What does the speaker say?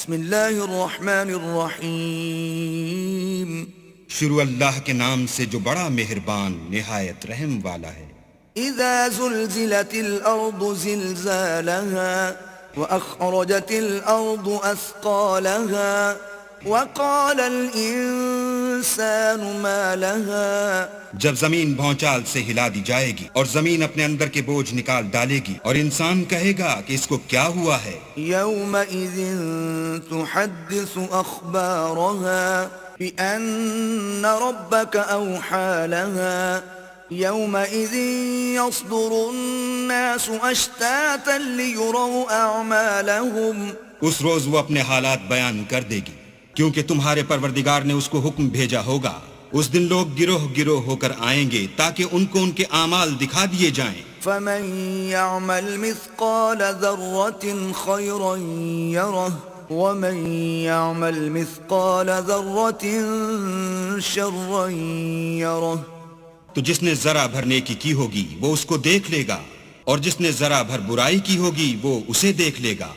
بسم اللہ الرحمن الرحیم شروع اللہ کے نام سے جو بڑا مہربان نہایت رحم والا ہے۔ اذا زلزلت الارض زلزالها واخرجت الارض اثقالها وقال الانسان ما لها جب زمین بھونچال سے ہلا دی جائے گی اور زمین اپنے اندر کے بوجھ نکال ڈالے گی اور انسان کہے گا کہ اس کو کیا ہوا ہے۔ يومئذ تحدث اخبارها بأن ربك اوحى لها يومئذ يصدر الناس اشتاتا ليروا اعمالهم اس روز وہ اپنے حالات بیان کر دے گی کیونکہ تمہارے پروردگار نے اس کو حکم بھیجا ہوگا۔ اس دن لوگ گروہ گروہ ہو کر آئیں گے تاکہ ان کو ان کے اعمال دکھا دیے جائیں۔ فمن يعمل مثقال ذرة خيرا يره ومن يعمل مثقال ذرة شرا يره تو جس نے ذرا بھر نیکی کی ہوگی وہ اس کو دیکھ لے گا، اور جس نے ذرا بھر برائی کی ہوگی وہ اسے دیکھ لے گا۔